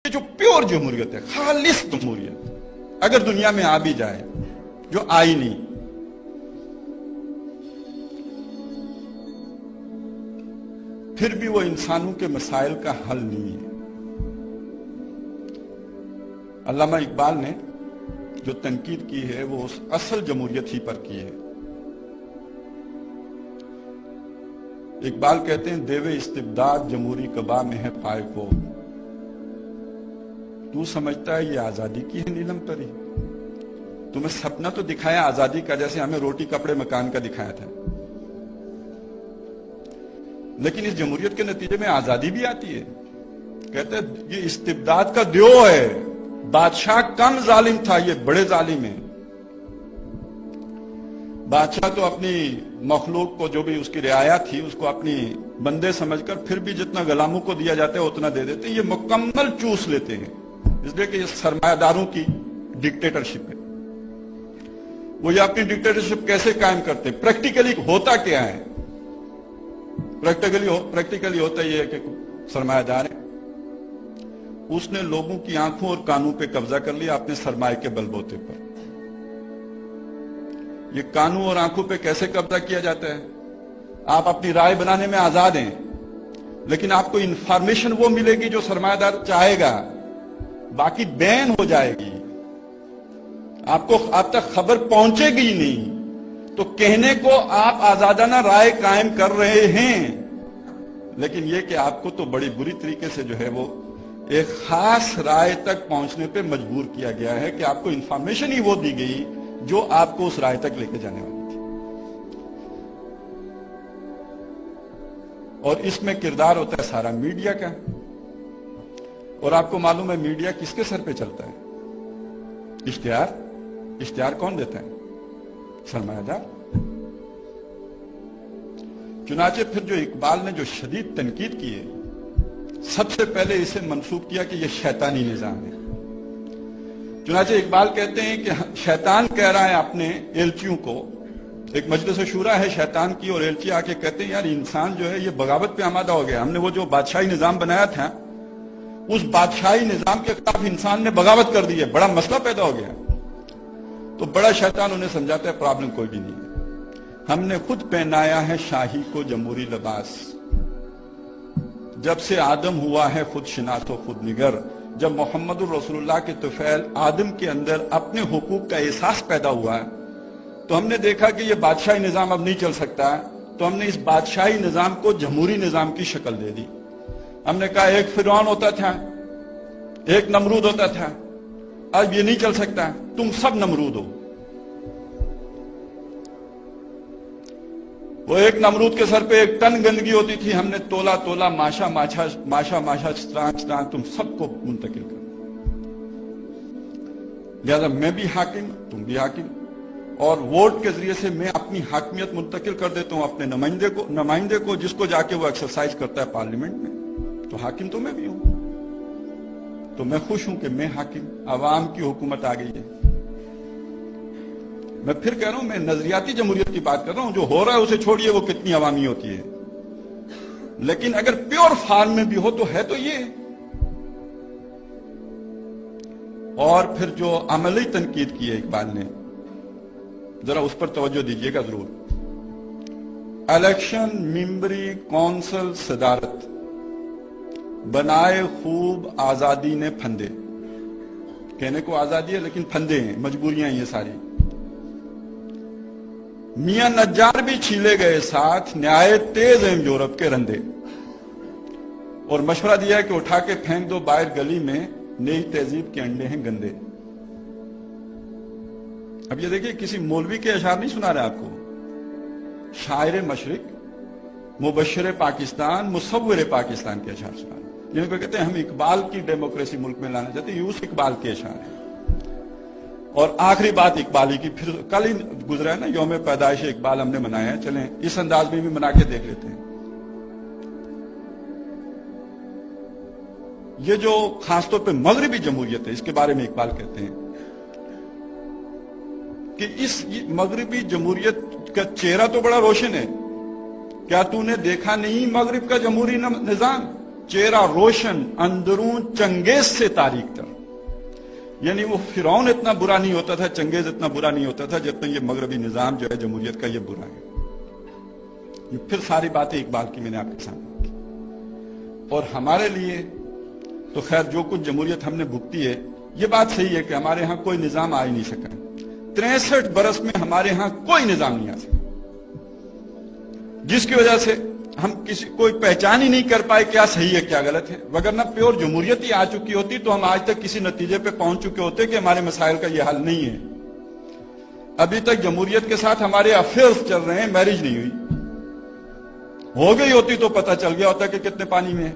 جو پیور جمہوریت ہے، خالص جمہوریت اگر دنیا میں آ بھی جائے، جو آئی نہیں، پھر بھی وہ انسانوں کے مسائل کا حل نہیں ہے۔ علامہ اقبال نے جو تنقید کی ہے وہ اس اصل جمہوریت ہی پر کی ہے۔ اقبال کہتے ہیں دیوے استبداد جمہوری کبا میں ہے پائے کو، تو سمجھتا ہے یہ آزادی کی ہے نیلم تری، تمہیں سپنا تو دکھایا آزادی کا جیسے ہمیں روٹی کپڑے مکان کا دکھایا تھا، لیکن اس جمہوریت کے نتیجے میں آزادی بھی آتی ہے۔ کہتے ہیں یہ استبداد کا دیو ہے، بادشاہ کم ظالم تھا، یہ بڑے ظالم ہیں۔ بادشاہ تو اپنی مخلوق کو جو بھی اس کی رعایا تھی اس کو اپنی بندے سمجھ کر پھر بھی جتنا غلاموں کو دیا جاتا ہے اتنا دے دیتے ہیں، یہ مکمل چوس لیتے ہیں، اس لیے کہ یہ سرمایہ داروں کی ڈکٹیٹرشپ ہے۔ وہ یہ اپنی ڈکٹیٹرشپ کیسے قائم کرتے ہیں؟ پریکٹیکلی ہوتا کیا ہے؟ پریکٹیکلی ہوتا یہ ہے کہ سرمایہ دار ہے، اس نے لوگوں کی آنکھوں اور کانوں پہ قبضہ کر لیا اپنے سرمایہ کے بل بوتے پر۔ یہ کانوں اور آنکھوں پہ کیسے قبضہ کیا جاتا ہے؟ آپ اپنی رائے بنانے میں آزاد ہیں، لیکن آپ کو انفارمیشن وہ ملے گی جو سرمایہ دار چاہے گا، باقی بین ہو جائے گی، آپ تک خبر پہنچے گی ہی نہیں۔ تو کہنے کو آپ آزادانہ رائے قائم کر رہے ہیں، لیکن یہ کہ آپ کو تو بڑی بری طریقے سے جو ہے وہ ایک خاص رائے تک پہنچنے پہ مجبور کیا گیا ہے کہ آپ کو انفارمیشن ہی وہ دی گئی جو آپ کو اس رائے تک لے کے جانے والی تھی۔ اور اس میں کردار ہوتا ہے سارا میڈیا کا، اور آپ کو معلوم ہے میڈیا کس کے سر پہ چلتا ہے؟ اشتہار کون دیتا ہے؟ سرمایہ دار۔ چنانچہ پھر جو اقبال نے جو شدید تنقید کی ہے، سب سے پہلے اسے منسوب کیا کہ یہ شیطانی نظام ہے۔ چنانچہ اقبال کہتے ہیں کہ شیطان کہہ رہا ہے اپنے ایلچیوں کو، ایک مجلس شورا ہے شیطان کی، اور ایلچی آ کے کہتے ہیں یار انسان جو ہے یہ بغاوت پہ آمادہ ہو گیا، ہم نے وہ جو بادشاہی نظام بنایا تھا اس بادشاہی نظام کے خلاف انسان نے بغاوت کر دی ہے، بڑا مسئلہ پیدا ہو گیا۔ تو بڑا شیطان انہیں سمجھاتا ہے پرابلم کوئی بھی نہیں ہے، ہم نے خود پہنایا ہے شاہی کو جمہوری لباس، جب سے آدم ہوا ہے خود شناس و خود نگر، جب محمد الرسول اللہ کے طفیل آدم کے اندر اپنے حقوق کا احساس پیدا ہوا ہے تو ہم نے دیکھا کہ یہ بادشاہی نظام اب نہیں چل سکتا، تو ہم نے اس بادشاہی نظام کو جمہوری نظام کی شکل دے دی۔ ہم نے کہا ایک فرعون ہوتا تھا، ایک نمرود ہوتا تھا، اب یہ نہیں چل سکتا، تم سب نمرود ہو۔ وہ ایک نمرود کے سر پہ ایک ٹن گندگی ہوتی تھی، ہم نے تولا تولا ماشا ماشا چتران تم سب کو منتقل کر، لہذا میں بھی حاکم تم بھی حاکم، اور ووٹ کے ذریعے سے میں اپنی حاکمیت منتقل کر دیتا ہوں اپنے نمائندے کو جس کو جا کے وہ ایکسرسائز کرتا ہے پارلیمنٹ میں، تو حاکم تو میں بھی ہوں، تو میں خوش ہوں کہ میں حاکم، عوام کی حکومت آ گئی ہے۔ میں پھر کہہ رہا ہوں، میں نظریاتی جمہوریت کی بات کر رہا ہوں، جو ہو رہا ہے اسے چھوڑیے وہ کتنی عوامی ہوتی ہے، لیکن اگر پیور فارم میں بھی ہو تو ہے تو یہ۔ اور پھر جو عملی تنقید کی ہے اقبال نے، ذرا اس پر توجہ دیجیے گا ضرور۔ الیکشن، ممبری، کونسل، صدارت، بنائے خوب آزادی نے پھندے، کہنے کو آزادی ہے لیکن پھندے ہیں، مجبوریاں ہیں یہ ساری۔ میاں نجار بھی چھیلے گئے ساتھ، نہایت تیز ہیں یورپ کے رندے، اور مشورہ دیا ہے کہ اٹھا کے پھینک دو باہر گلی میں، نئی تہذیب کے انڈے ہیں گندے۔ اب یہ دیکھیں کسی مولوی کے اشعار نہیں سنا رہے آپ کو، شاعر مشرق، مبشر پاکستان، مصور پاکستان کے اشعار سنا رہے ہیں، جن کو کہتے ہیں ہم اقبال کی ڈیموکریسی ملک میں لانا چاہتے ہیں، یہ اس اقبال کے اشعار ہیں۔ اور آخری بات اقبالی کی، پھر کل ہی گزرا ہے نا یوم پیدائش اقبال ہم نے منایا ہے، چلیں اس انداز میں بھی منا کے دیکھ لیتے ہیں۔ یہ جو خاص طور پہ مغربی جمہوریت ہے، اس کے بارے میں اقبال کہتے ہیں کہ اس مغربی جمہوریت کا چہرہ تو بڑا روشن ہے، کیا تو نے دیکھا نہیں مغرب کا جمہوری نظام؟ چہرہ روشن اندرون چنگیز سے تاریک تر. یعنی وہ فرعون اتنا برا نہیں ہوتا تھا، چنگیز اتنا برا نہیں ہوتا تھا جتنا یہ مغربی نظام جو ہے جمہوریت کا یہ برا ہے. یہ پھر ساری باتیں اقبال کی میں نے آپ کے سامنے کی. اور ہمارے لیے تو خیر جو کچھ جمہوریت ہم نے بھگتی ہے، یہ بات صحیح ہے کہ ہمارے ہاں کوئی نظام آ ہی نہیں سکا. 63 برس میں ہمارے ہاں کوئی نظام نہیں آ سکا، جس کی وجہ سے ہم کوئی پہچان ہی نہیں کر پائے کیا صحیح ہے کیا غلط ہے. وگرنہ پیور جمہوریت ہی آ چکی ہوتی تو ہم آج تک کسی نتیجے پہ پہنچ چکے ہوتے کہ ہمارے مسائل کا یہ حل نہیں ہے. ابھی تک جمہوریت کے ساتھ ہمارے افیئرز چل رہے ہیں، میرج نہیں ہوئی. ہو گئی ہوتی تو پتہ چل گیا ہوتا کہ کتنے پانی میں ہے.